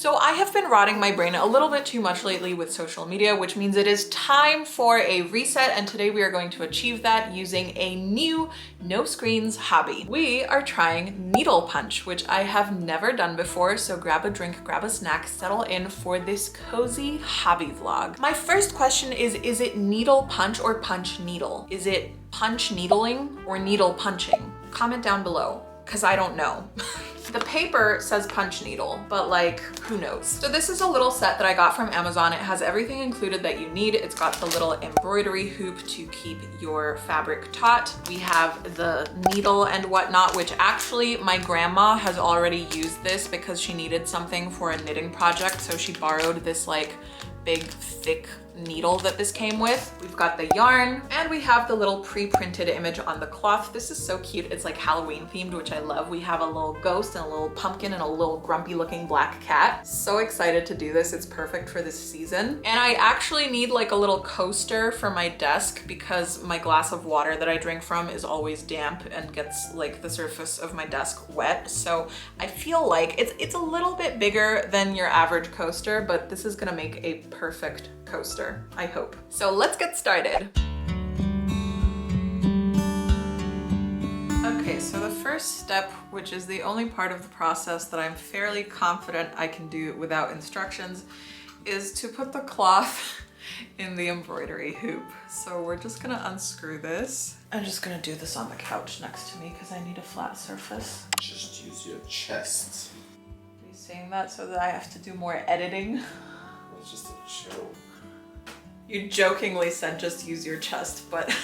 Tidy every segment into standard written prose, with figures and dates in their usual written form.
So I have been rotting my brain a little bit too much lately with social media, which means it is time for a reset, and today we are going to achieve that using a new no screens hobby. We are trying needle punch, which I have never done before, so grab a drink, grab a snack, settle in for this cozy hobby vlog. My first question is it needle punch or punch needle? Is it punch needling or needle punching? Comment down below, because I don't know. The paper says punch needle, but like, who knows? So this is a little set that I got from Amazon. It has everything included that you need. It's got the little embroidery hoop to keep your fabric taut. We have the needle and whatnot, which actually my grandma has already used this because she needed something for a knitting project. So she borrowed this like big, thick needle that this came with. We've got the yarn and we have the little pre-printed image on the cloth. This is so cute. It's like Halloween themed, which I love. We have a little ghost and a little pumpkin and a little grumpy looking black cat. So excited to do this. It's perfect for this season. And I actually need like a little coaster for my desk because my glass of water that I drink from is always damp and gets like the surface of my desk wet. So I feel like it's a little bit bigger than your average coaster, but this is gonna make a perfect coaster, I hope. So let's get started. Okay, so the first step, which is the only part of the process that I'm fairly confident I can do without instructions, is to put the cloth in the embroidery hoop. So we're just gonna unscrew this. I'm just gonna do this on the couch next to me because I need a flat surface. Just use your chest. Are you saying that so that I have to do more editing? It's just a joke. You jokingly said just use your chest, but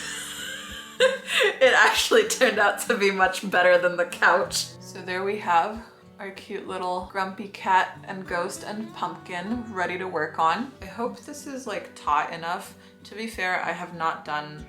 it actually turned out to be much better than the couch. So there we have our cute little grumpy cat and ghost and pumpkin ready to work on. I hope this is like taut enough. To be fair, I have not done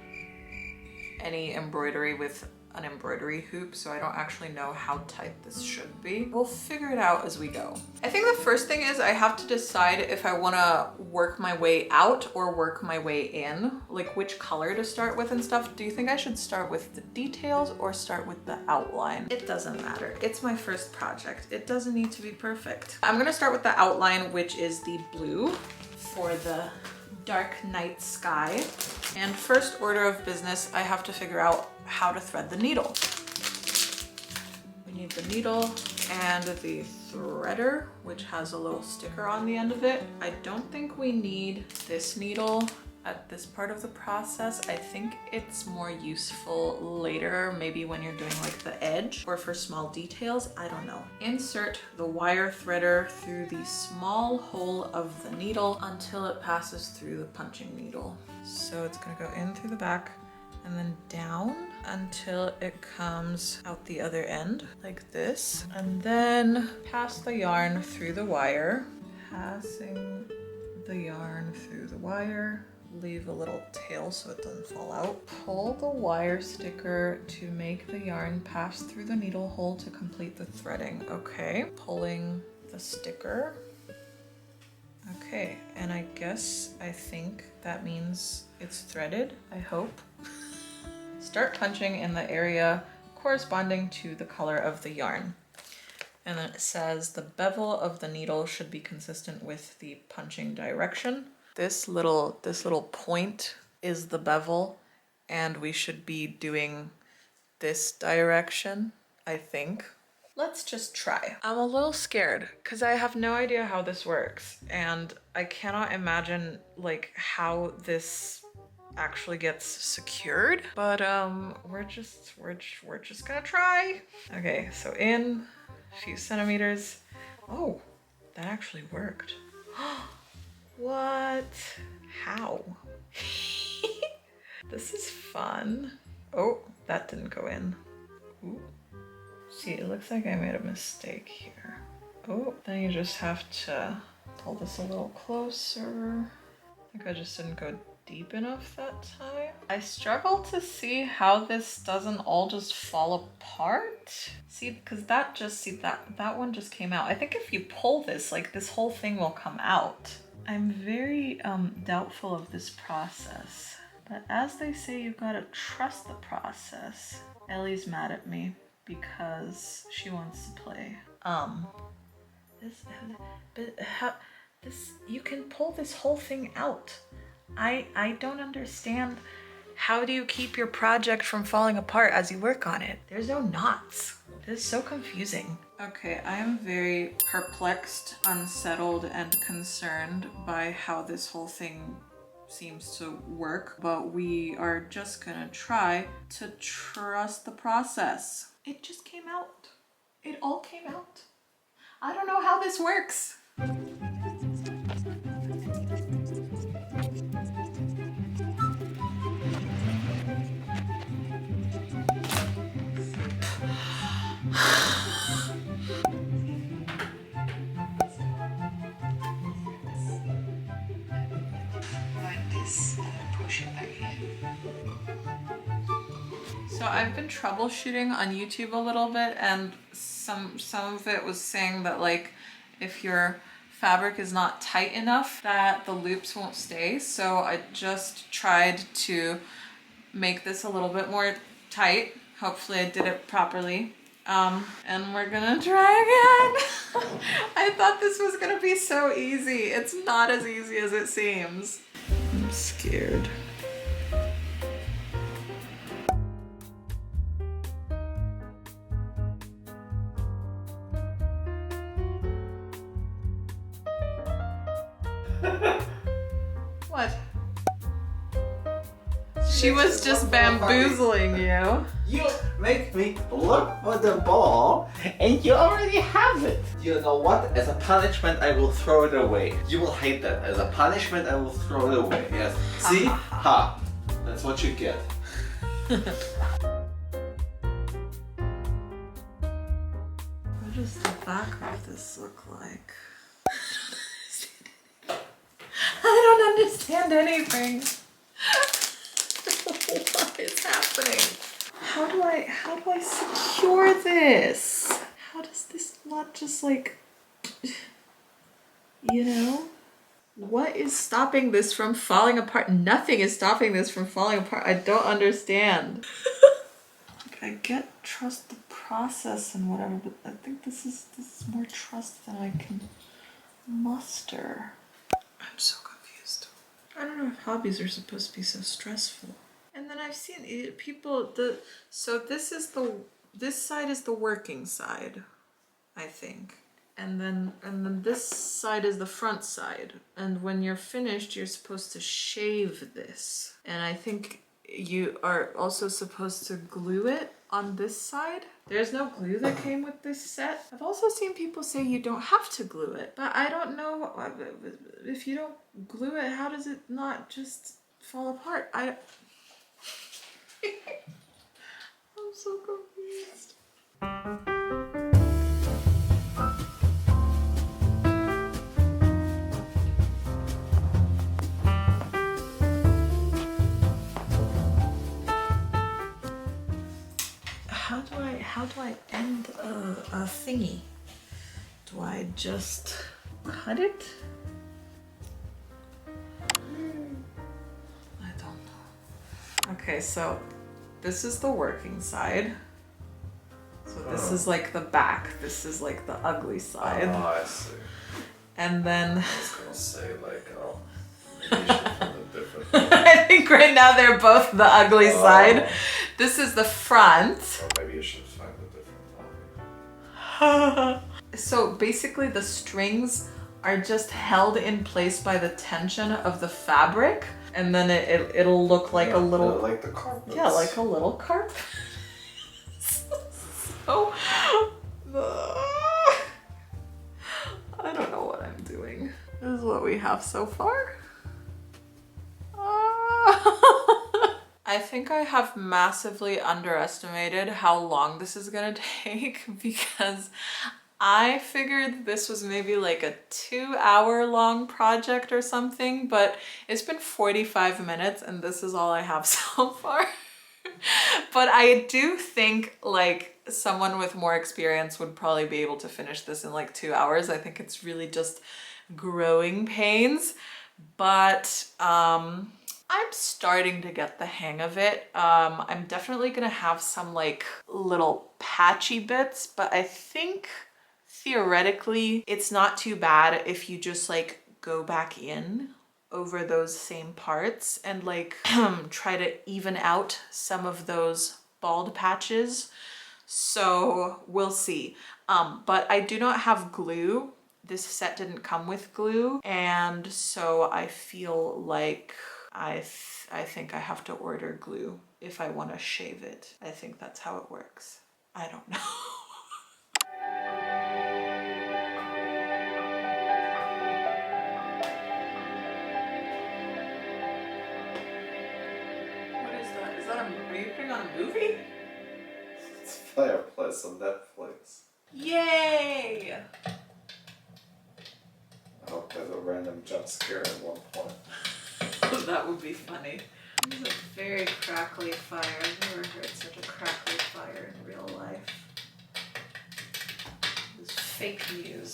any embroidery with an embroidery hoop, so I don't actually know how tight this should be. We'll figure it out as we go. I think the first thing is I have to decide if I want to work my way out or work my way in, like which color to start with and stuff. Do you think I should start with the details or start with the outline? It doesn't matter. It's my first project. It doesn't need to be perfect. I'm gonna start with the outline, which is the blue for the dark night sky. And first order of business, I have to figure out how to thread the needle. We need the needle and the threader, which has a little sticker on the end of it. I don't think we need this needle at this part of the process. I think it's more useful later, maybe when you're doing like the edge or for small details, I don't know. Insert the wire threader through the small hole of the needle until it passes through the punching needle. So it's gonna go in through the back and then down until it comes out the other end like this. And then pass the yarn through the wire, passing the yarn through the wire. Leave a little tail so it doesn't fall out. Pull the wire sticker to make the yarn pass through the needle hole to complete the threading. Okay, pulling the sticker. Okay, and I think that means it's threaded, I hope. Start punching in the area corresponding to the color of the yarn. And then it says the bevel of the needle should be consistent with the punching direction. This little point is the bevel, and we should be doing this direction, I think. Let's just try. I'm a little scared because I have no idea how this works, and I cannot imagine like how this actually gets secured, but we're just gonna try. Okay, so in a few centimeters. Oh, that actually worked. What? How? This is fun. Oh, that didn't go in. Ooh. See, it looks like I made a mistake here. Oh, then you just have to pull this a little closer. I think I just didn't go deep enough that time. I struggle to see how this doesn't all just fall apart. See, because that one just came out. I think if you pull this, like this whole thing will come out. I'm very doubtful of this process, but as they say, you've got to trust the process. Ellie's mad at me because she wants to play. But how, you can pull this whole thing out. I don't understand. How do you keep your project from falling apart as you work on it? There's no knots. This is so confusing. Okay, I am very perplexed, unsettled, and concerned by how this whole thing seems to work, but we are just gonna try to trust the process. It just came out. It all came out. I don't know how this works. So I've been troubleshooting on YouTube a little bit, and some of it was saying that like if your fabric is not tight enough that the loops won't stay. So I just tried to make this a little bit more tight. Hopefully I did it properly. And we're gonna try again. I thought this was gonna be so easy. It's not as easy as it seems. I'm scared. What? She was just bamboozling you. You make me look for the ball and you already have it. You know what? As a punishment, I will throw it away. You will hate that. As a punishment, I will throw it away. Yes. See? Ha. That's what you get. What does the back of this look like? I don't understand anything. What is happening? How do I secure this? How does this not just like, you know? What is stopping this from falling apart? Nothing is stopping this from falling apart. I don't understand. I get trust the process and whatever, but I think this is more trust than I can muster. I'm so confused. I don't know if hobbies are supposed to be so stressful. And then I've seen people, so this side is the working side, I think. And then this side is the front side. And when you're finished, you're supposed to shave this. And I think you are also supposed to glue it on this side. There's no glue that came with this set. I've also seen people say you don't have to glue it, but I don't know if you don't glue it, how does it not just fall apart? I'm so confused. How do I end a thingy? Do I just cut it? I don't know. Okay, so this is the working side. So this is like the back. This is like the ugly side. Oh, I see. And then I was gonna say like, oh, maybe you should put it different. I think right now they're both the ugly side. This is the front. Or maybe you should find a different topic. So basically the strings are just held in place by the tension of the fabric, and then it'll look like a little, like the carpets. yeah, like a little carpet. So I don't know what I'm doing. This is what we have so far. I think I have massively underestimated how long this is gonna take, because I figured this was maybe like a 2-hour long project or something, but it's been 45 minutes and this is all I have so far. But I do think like someone with more experience would probably be able to finish this in like 2 hours. I think it's really just growing pains, but I'm starting to get the hang of it. I'm definitely gonna have some like little patchy bits, but I think Theoretically, it's not too bad if you just like go back in over those same parts and like try to even out some of those bald patches. So we'll see. But I do not have glue. This set didn't come with glue, and so I feel like I think I have to order glue if I want to shave it. I think that's how it works. I don't know. What is that? Is that are you putting on a movie? It's Fireplace on Netflix. Yay! I hope there's a random jump scare at one point. That would be funny. This is a very crackly fire. I've never heard such a crackly fire in real life. This fake news.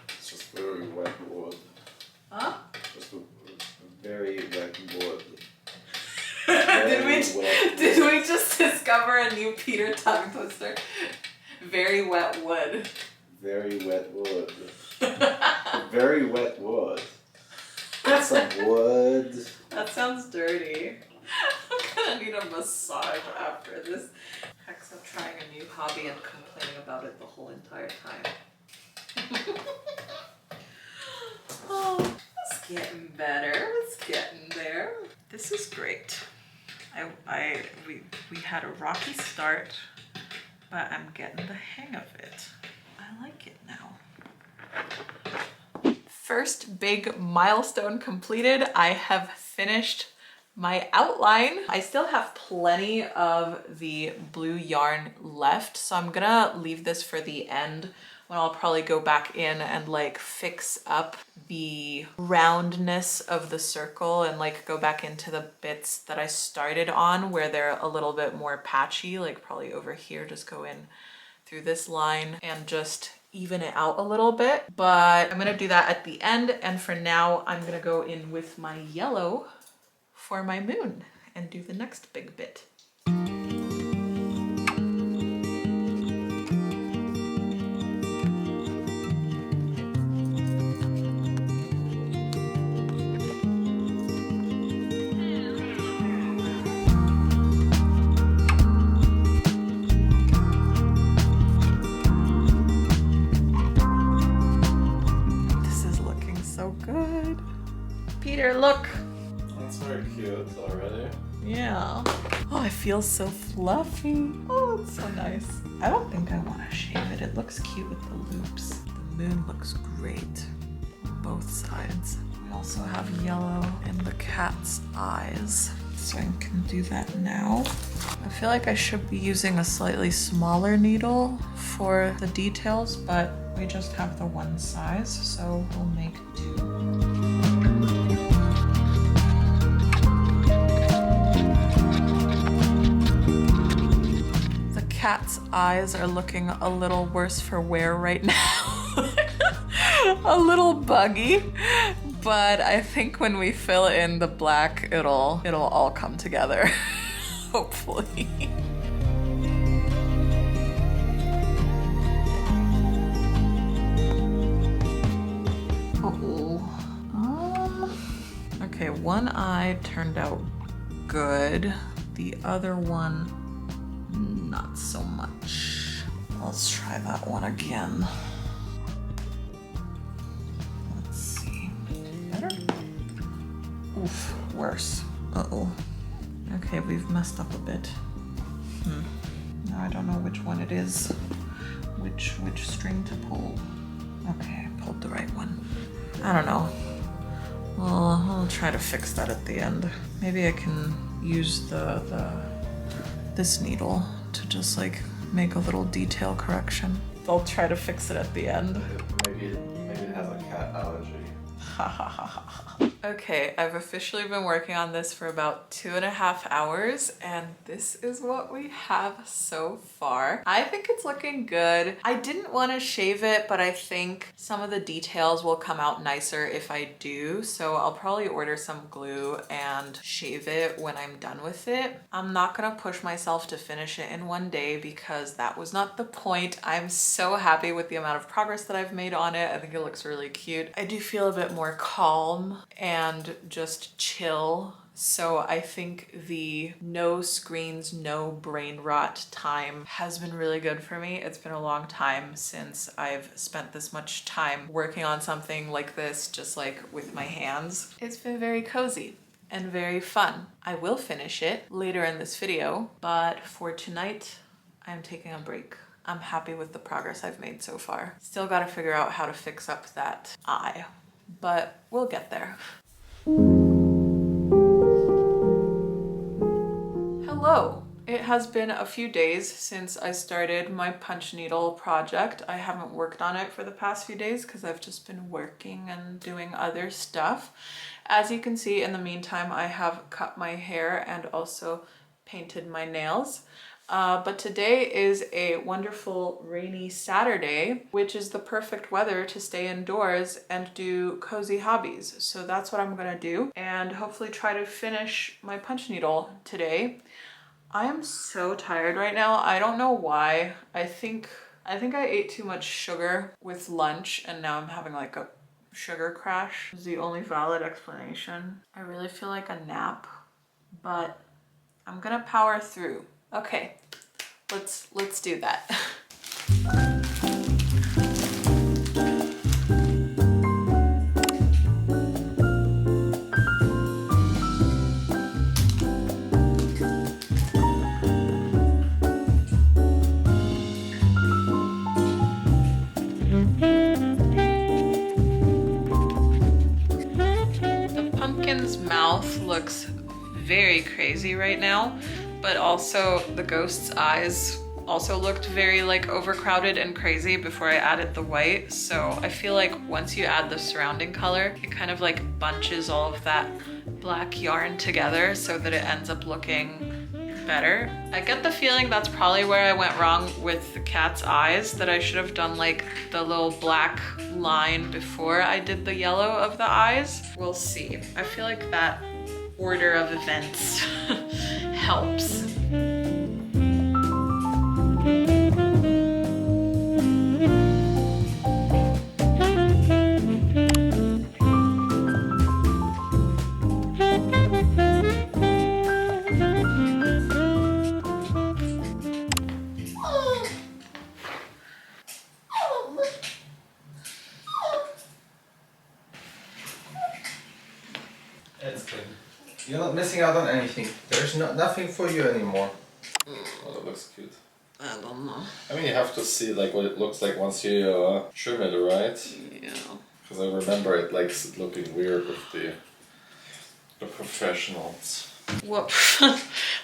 It's just very wet wood. Huh? Just a very wet wood. Did we just discover a new Peter tongue twister? Very wet wood. Very wet wood. Very wet wood. That's some wood. That sounds dirty. I'm gonna need a massage after this. Hexa trying a new hobby and complaining about it the whole entire time. Oh, it's getting better. It's getting there. This is great. We had a rocky start, but I'm getting the hang of it. I like it now. First big milestone completed. I have finished my outline. I still have plenty of the blue yarn left, so I'm gonna leave this for the end when I'll probably go back in and like fix up the roundness of the circle and like go back into the bits that I started on where they're a little bit more patchy, like probably over here, just go in through this line and just even it out a little bit. But I'm gonna do that at the end, and for now I'm gonna go in with my yellow for my moon and do the next big bit. Look. That's very cute already. Yeah. Oh, it feels so fluffy. Oh, it's so nice. I don't think I want to shave it. It looks cute with the loops. The moon looks great on both sides. We also have yellow in the cat's eyes, so I can do that now. I feel like I should be using a slightly smaller needle for the details, but we just have the one size, so we'll make two. Cat's eyes are looking a little worse for wear right now. A little buggy, but I think when we fill in the black, it'll all come together. Hopefully. Okay, one eye turned out good. The other one, not so much. Let's try that one again. Let's see. Better? Oof, worse. Uh-oh. Okay, we've messed up a bit. Now I don't know which one it is. Which string to pull. Okay, I pulled the right one. I don't know. Well, I'll try to fix that at the end. Maybe I can use this needle to just like make a little detail correction. I'll try to fix it at the end. Maybe it has a cat allergy. Okay, I've officially been working on this for about 2.5 hours, and this is what we have so far. I think it's looking good. I didn't want to shave it, but I think some of the details will come out nicer if I do, so I'll probably order some glue and shave it when I'm done with it. I'm not gonna push myself to finish it in one day because that was not the point. I'm so happy with the amount of progress that I've made on it. I think it looks really cute. I do feel a bit more calm and just chill. So I think the no screens, no brain rot time has been really good for me. It's been a long time since I've spent this much time working on something like this, just like with my hands. It's been very cozy and very fun. I will finish it later in this video, but for tonight, I'm taking a break. I'm happy with the progress I've made so far. Still gotta figure out how to fix up that eye, but we'll get there. Hello. It has been a few days since I started my punch needle project. I haven't worked on it for the past few days because I've just been working and doing other stuff. As you can see, in the meantime, I have cut my hair and also painted my nails. But today is a wonderful rainy Saturday, which is the perfect weather to stay indoors and do cozy hobbies. So that's what I'm gonna do and hopefully try to finish my punch needle today. I am so tired right now. I don't know why. I think I ate too much sugar with lunch and now I'm having like a sugar crash. Is the only valid explanation. I really feel like a nap, but I'm gonna power through. Okay, let's do that. The pumpkin's mouth looks very crazy right now, but also the ghost's eyes also looked very like overcrowded and crazy before I added the white. So I feel like once you add the surrounding color, it kind of like bunches all of that black yarn together so that it ends up looking better. I get the feeling that's probably where I went wrong with the cat's eyes, that I should have done like the little black line before I did the yellow of the eyes. We'll see. I feel like that order of events helps. It's good. You're not missing out on anything. There's nothing for you anymore. Well, it looks cute. I don't know. I mean, you have to see like what it looks like once you trim it, right? Yeah. Because I remember it likes looking weird with the professionals. What?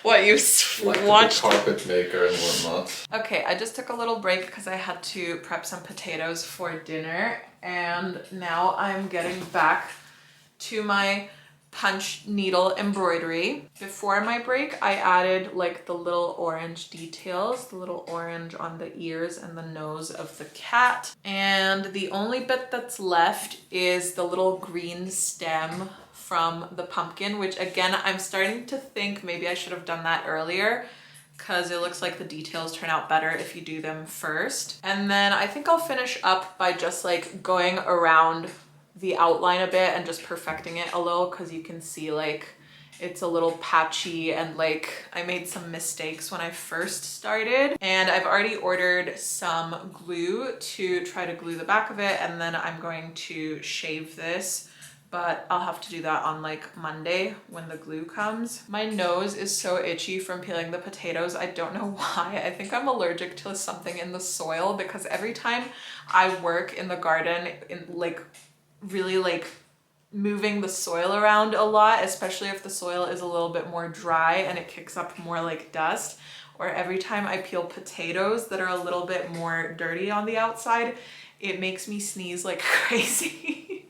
What you Like watched? the carpet maker and whatnot. Okay, I just took a little break because I had to prep some potatoes for dinner, and now I'm getting back to my punch needle embroidery. Before my break, I added like the little orange details, the little orange on the ears and the nose of the cat. And the only bit that's left is the little green stem from the pumpkin, which again, I'm starting to think maybe I should have done that earlier because it looks like the details turn out better if you do them first. And then I think I'll finish up by just like going around the outline a bit and just perfecting it a little, because you can see like it's a little patchy and like I made some mistakes when I first started. And I've already ordered some glue to try to glue the back of it, and then I'm going to shave this, but I'll have to do that on like Monday when the glue comes. My nose is so itchy from peeling the potatoes. I don't know why. I think I'm allergic to something in the soil, because every time I work in the garden in like really like moving the soil around a lot, especially if the soil is a little bit more dry and it kicks up more like dust, or every time I peel potatoes that are a little bit more dirty on the outside, it makes me sneeze like crazy.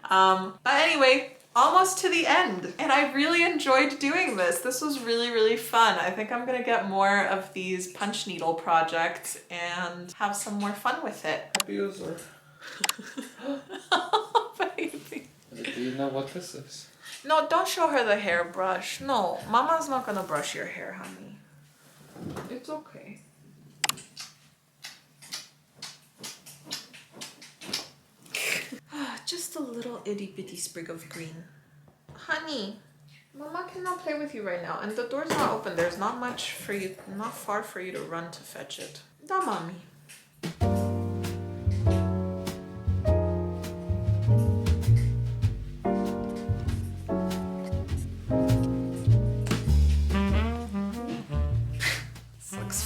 But anyway, almost to the end, and I really enjoyed doing this. This was really, really fun. I think I'm gonna get more of these punch needle projects and have some more fun with it. Abuser. Oh, baby. Do you know what this is? No, don't show her the hairbrush. No, Mama's not gonna brush your hair, honey. It's okay. Just a little itty bitty sprig of green. Honey, Mama cannot play with you right now, and the door's not open. There's not much for you, not far for you to run to fetch it. Da, Mommy.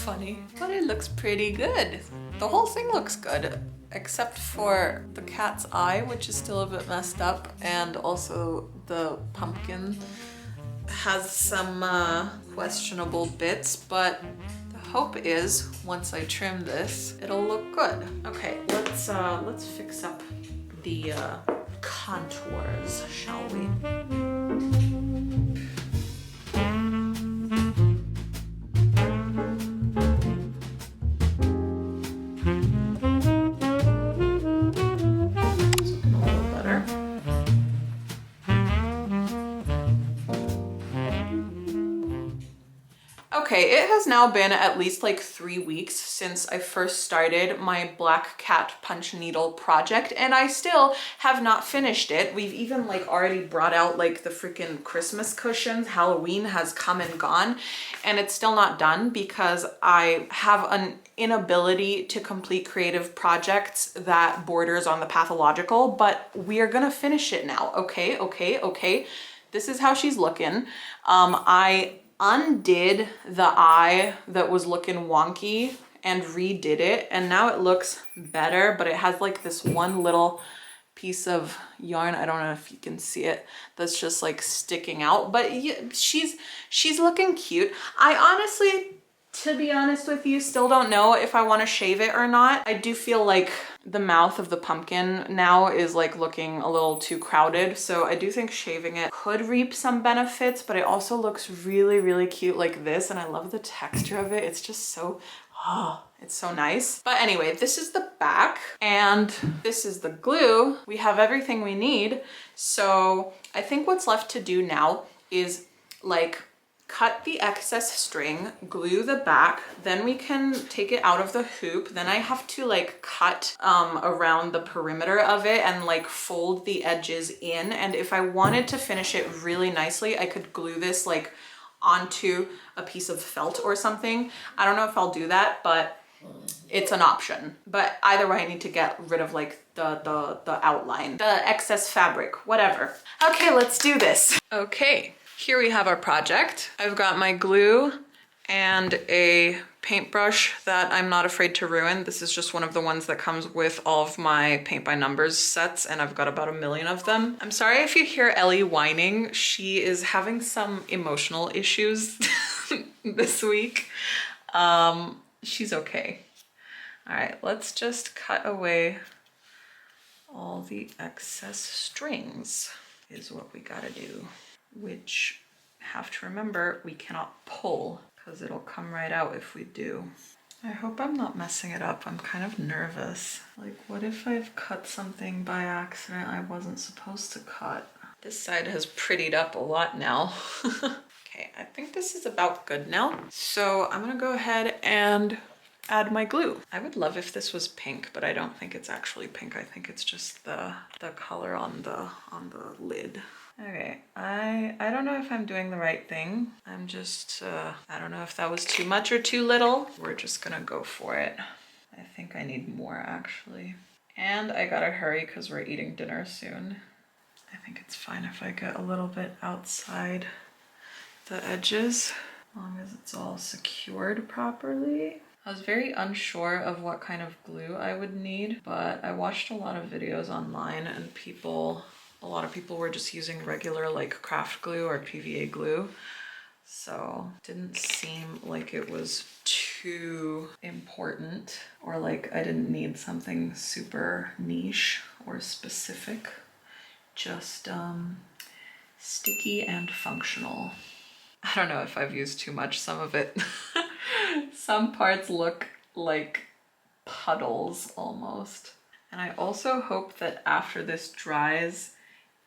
Funny, but it looks pretty good. The whole thing looks good, except for the cat's eye, which is still a bit messed up, and also the pumpkin has some questionable bits, but the hope is once I trim this, it'll look good. Okay, let's fix up the contours, shall we? Okay, it has now been at least like 3 weeks since I first started my black cat punch needle project, and I still have not finished it. We've even like already brought out like the freaking Christmas cushions. Halloween has come and gone, and it's still not done because I have an inability to complete creative projects that borders on the pathological, but we are gonna finish it now. Okay. This is how she's looking. I undid the eye that was looking wonky and redid it, and now it looks better, but it has like this one little piece of yarn, I don't know if you can see it, that's just like sticking out, but she's looking cute. I honestly, to be honest with you, still don't know if I want to shave it or not. I do feel like the mouth of the pumpkin now is like looking a little too crowded, so I do think shaving it could reap some benefits, but it also looks really, really cute like this, and I love the texture of it. It's just so, oh, it's so nice. But anyway, this is the back and this is the glue. We have everything we need. So I think what's left to do now is like cut the excess string, glue the back, then we can take it out of the hoop. Then I have to like cut around the perimeter of it and like fold the edges in. And if I wanted to finish it really nicely, I could glue this like onto a piece of felt or something. I don't know if I'll do that, but it's an option. But either way, I need to get rid of like the outline, the excess fabric, whatever. Okay, let's do this. Okay. Here we have our project. I've got my glue and a paintbrush that I'm not afraid to ruin. This is just one of the ones that comes with all of my paint by numbers sets, and I've got about 1 million of them. I'm sorry if you hear Ellie whining. She is having some emotional issues this week. She's okay. All right, let's just cut away all the excess strings is what we gotta do. Which, have to remember, we cannot pull because it'll come right out if we do. I hope I'm not messing it up. I'm kind of nervous. Like, what if I've cut something by accident I wasn't supposed to cut? This side has prettied up a lot now. Okay, I think this is about good now. So I'm gonna go ahead and add my glue. I would love if this was pink, but I don't think it's actually pink. I think it's just the color on the lid. Okay, I don't know if I'm doing the right thing. I'm just, I don't know if that was too much or too little. We're just gonna go for it. I think I need more actually. And I gotta hurry because we're eating dinner soon. I think it's fine if I get a little bit outside the edges, as long as it's all secured properly. I was very unsure of what kind of glue I would need, but I watched a lot of videos online and a lot of people were just using regular like craft glue or PVA glue. So it didn't seem like it was too important, or like I didn't need something super niche or specific. Just Sticky and functional. I don't know if I've used too much, some of it. Some parts look like puddles almost. And I also hope that after this dries,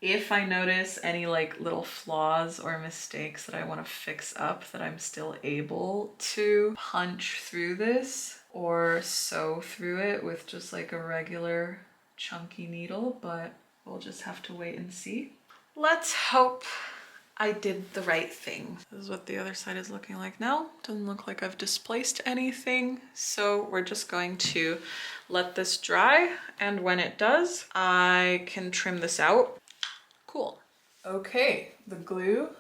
if I notice any like little flaws or mistakes that I want to fix up, that I'm still able to punch through this or sew through it with just like a regular chunky needle, but we'll just have to wait and see. Let's hope I did the right thing. This is what the other side is looking like now. Doesn't look like I've displaced anything. So we're just going to let this dry. And when it does, I can trim this out. Cool. Okay, the glue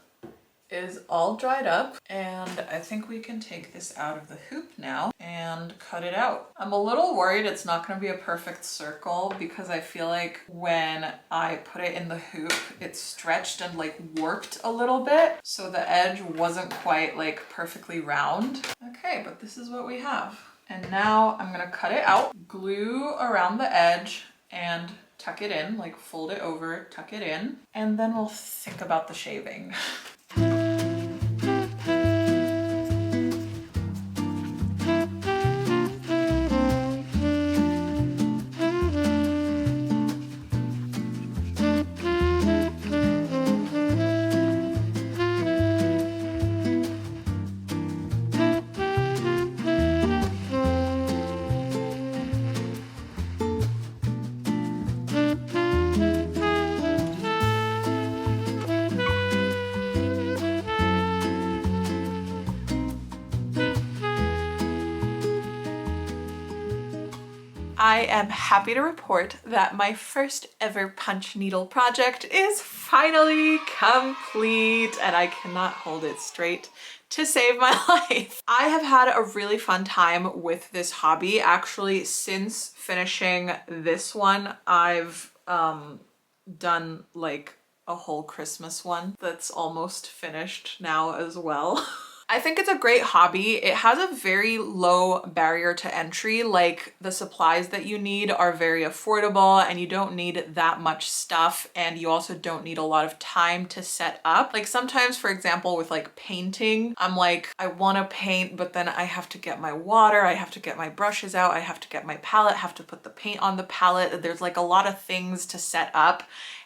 is all dried up and I think we can take this out of the hoop now and cut it out. I'm a little worried it's not going to be a perfect circle because I feel like when I put it in the hoop, it stretched and like warped a little bit. So the edge wasn't quite like perfectly round. Okay, but this is what we have. And now I'm gonna cut it out, glue around the edge and tuck it in, like fold it over, tuck it in, and then we'll think about the shaving. I am happy to report that my first ever punch needle project is finally complete and I cannot hold it straight to save my life. I have had a really fun time with this hobby. Actually, since finishing this one, I've done like a whole Christmas one that's almost finished now as well. I think it's a great hobby. It has a very low barrier to entry. Like the supplies that you need are very affordable and you don't need that much stuff. And you also don't need a lot of time to set up. Like sometimes, for example, with like painting, I'm like, I want to paint, but then I have to get my water. I have to get my brushes out. I have to get my palette, have to put the paint on the palette. There's like a lot of things to set up.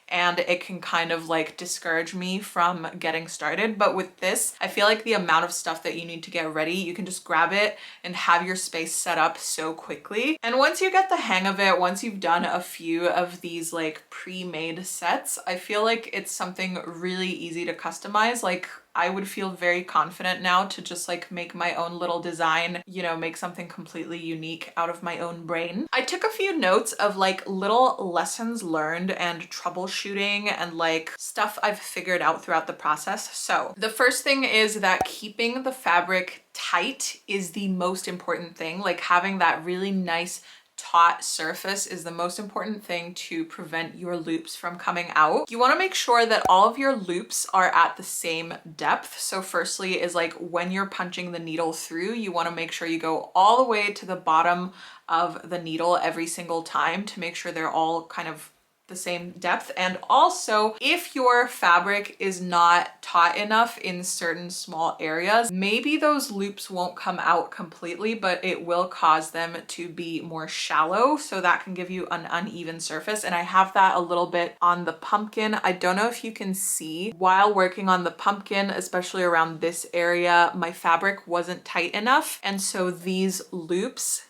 And it can kind of like discourage me from getting started. But with this, I feel like the amount of stuff that you need to get ready, you can just grab it and have your space set up so quickly. And once you get the hang of it, once you've done a few of these like pre-made sets, I feel like it's something really easy to customize. Like I would feel very confident now to just like make my own little design, you know, make something completely unique out of my own brain. I took a few notes of like little lessons learned and troubleshooting and like stuff I've figured out throughout the process. So the first thing is that keeping the fabric tight is the most important thing. Like having that really nice taut surface is the most important thing to prevent your loops from coming out. You want to make sure that all of your loops are at the same depth. So firstly is like when you're punching the needle through, you want to make sure you go all the way to the bottom of the needle every single time to make sure they're all kind of the same depth. And also if your fabric is not taut enough in certain small areas, maybe those loops won't come out completely, but it will cause them to be more shallow. So that can give you an uneven surface. And I have that a little bit on the pumpkin. I don't know if you can see while working on the pumpkin, especially around this area, my fabric wasn't tight enough. And so these loops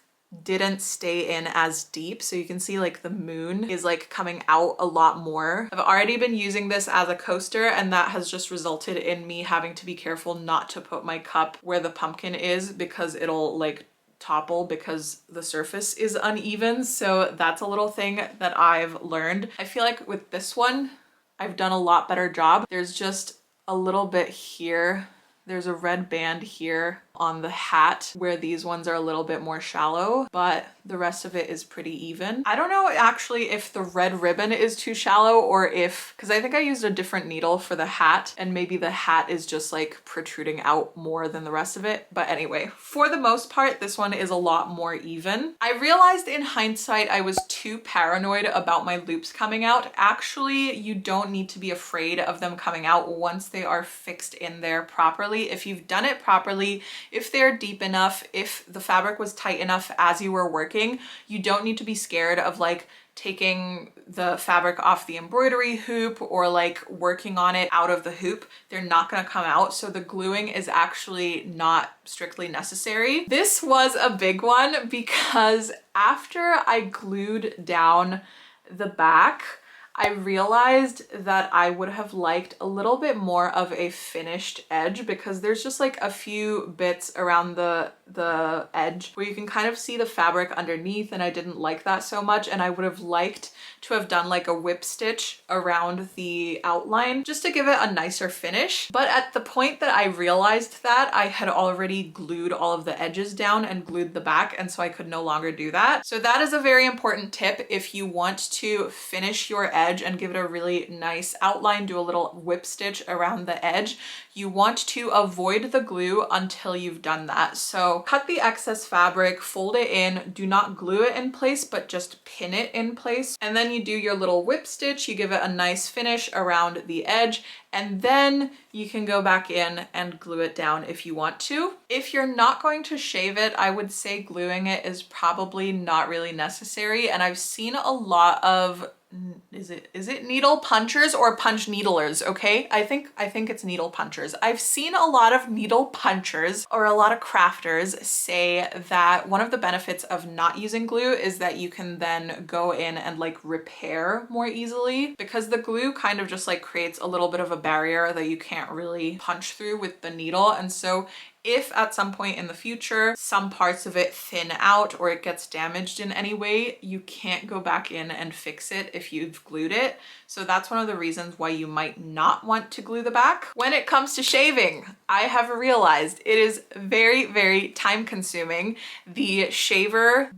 didn't stay in as deep. So you can see like the moon is like coming out a lot more. I've already been using this as a coaster and that has just resulted in me having to be careful not to put my cup where the pumpkin is because it'll like topple because the surface is uneven. So that's a little thing that I've learned. I feel like with this one, I've done a lot better job. There's just a little bit here. There's a red band here on the hat where these ones are a little bit more shallow, but the rest of it is pretty even. I don't know actually if the red ribbon is too shallow or if, because I think I used a different needle for the hat and maybe the hat is just like protruding out more than the rest of it. But anyway, for the most part, this one is a lot more even. I realized in hindsight I was too paranoid about my loops coming out. Actually, you don't need to be afraid of them coming out once they are fixed in there properly. If you've done it properly, if they're deep enough, if the fabric was tight enough as you were working, you don't need to be scared of like taking the fabric off the embroidery hoop or like working on it out of the hoop. They're not going to come out. So the gluing is actually not strictly necessary. This was a big one because after I glued down the back, I realized that I would have liked a little bit more of a finished edge because there's just like a few bits around the edge where you can kind of see the fabric underneath, and I didn't like that so much, and I would have liked to have done like a whip stitch around the outline just to give it a nicer finish. But at the point that I realized that, I had already glued all of the edges down and glued the back, and so I could no longer do that. So that is a very important tip if you want to finish your edge and give it a really nice outline, do a little whip stitch around the edge. You want to avoid the glue until you've done that. So cut the excess fabric, fold it in, do not glue it in place, but just pin it in place. And then you do your little whip stitch, you give it a nice finish around the edge, and then you can go back in and glue it down if you want to. If you're not going to shave it, I would say gluing it is probably not really necessary. And I've seen a lot of, is it needle punchers or punch needlers? Okay, I think it's needle punchers. I've seen a lot of needle punchers or a lot of crafters say that one of the benefits of not using glue is that you can then go in and like repair more easily, because the glue kind of just like creates a little bit of a barrier that you can't really punch through with the needle. And so if at some point in the future some parts of it thin out or it gets damaged in any way, you can't go back in and fix it if you've glued it. So that's one of the reasons why you might not want to glue the back. When it comes to shaving, I have realized it is very, very time consuming. The shaver,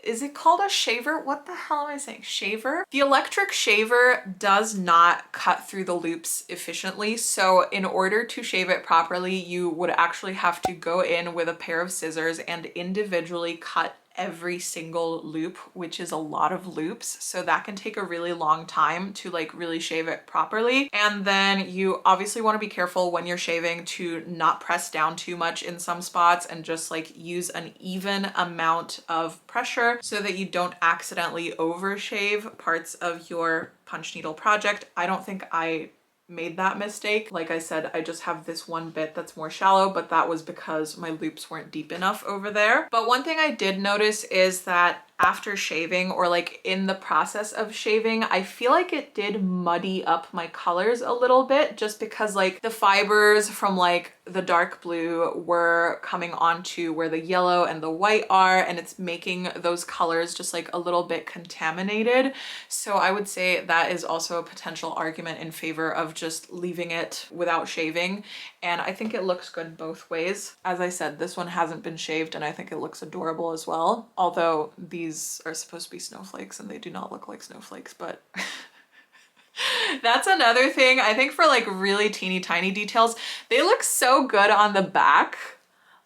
is it called a shaver? What the hell am I saying? Shaver? The electric shaver does not cut through the loops efficiently. So in order to shave it properly, you would actually have to go in with a pair of scissors and individually cut every single loop, which is a lot of loops. So that can take a really long time to like really shave it properly. And then you obviously want to be careful when you're shaving to not press down too much in some spots and just like use an even amount of pressure so that you don't accidentally overshave parts of your punch needle project. I don't think I made that mistake. Like I said, I just have this one bit that's more shallow, but that was because my loops weren't deep enough over there. But one thing I did notice is that after shaving, or like in the process of shaving, I feel like it did muddy up my colors a little bit, just because like the fibers from like the dark blue were coming onto where the yellow and the white are, and it's making those colors just like a little bit contaminated. So I would say that is also a potential argument in favor of just leaving it without shaving. And I think it looks good both ways. As I said, this one hasn't been shaved and I think it looks adorable as well. Although these are supposed to be snowflakes and they do not look like snowflakes, but that's another thing. I think for like really teeny tiny details, they look so good on the back.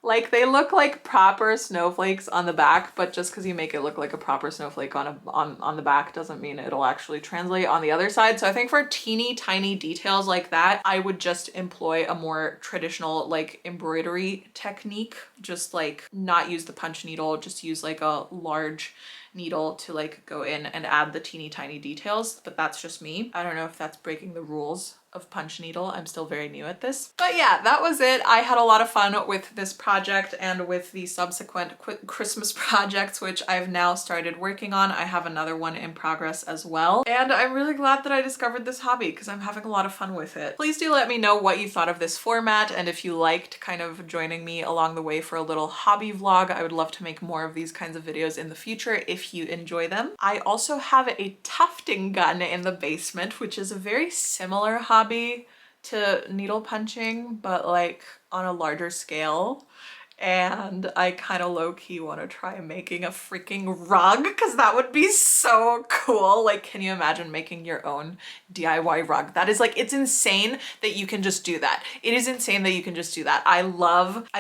Like they look like proper snowflakes on the back, but just because you make it look like a proper snowflake on the back doesn't mean it'll actually translate on the other side. So I think for teeny tiny details like that, I would just employ a more traditional like embroidery technique. Just like not use the punch needle, just use like a large needle to like go in and add the teeny tiny details. But that's just me. I don't know if that's breaking the rules of punch needle. I'm still very new at this. But yeah, that was it. I had a lot of fun with this project and with the subsequent Christmas projects, which I've now started working on. I have another one in progress as well. And I'm really glad that I discovered this hobby because I'm having a lot of fun with it. Please do let me know what you thought of this format, and if you liked kind of joining me along the way for a little hobby vlog. I would love to make more of these kinds of videos in the future if you enjoy them. I also have a tufting gun in the basement, which is a very similar hobby to needle punching, but like on a larger scale. And I kind of low-key want to try making a freaking rug because that would be so cool. Like, can you imagine making your own DIY rug? That is like, it's insane that you can just do that. It is insane that you can just do that. I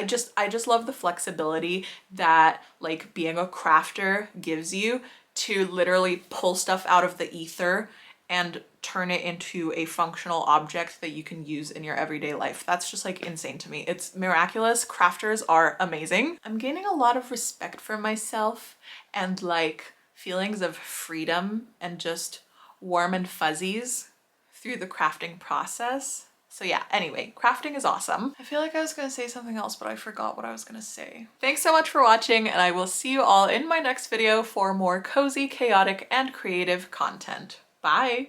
just love the flexibility that like being a crafter gives you to literally pull stuff out of the ether and turn it into a functional object that you can use in your everyday life. That's just like insane to me. It's miraculous. Crafters are amazing. I'm gaining a lot of respect for myself and like feelings of freedom and just warm and fuzzies through the crafting process. So yeah, anyway, crafting is awesome. I feel like I was gonna say something else, but I forgot what I was gonna say. Thanks so much for watching, and I will see you all in my next video for more cozy, chaotic, and creative content. Bye!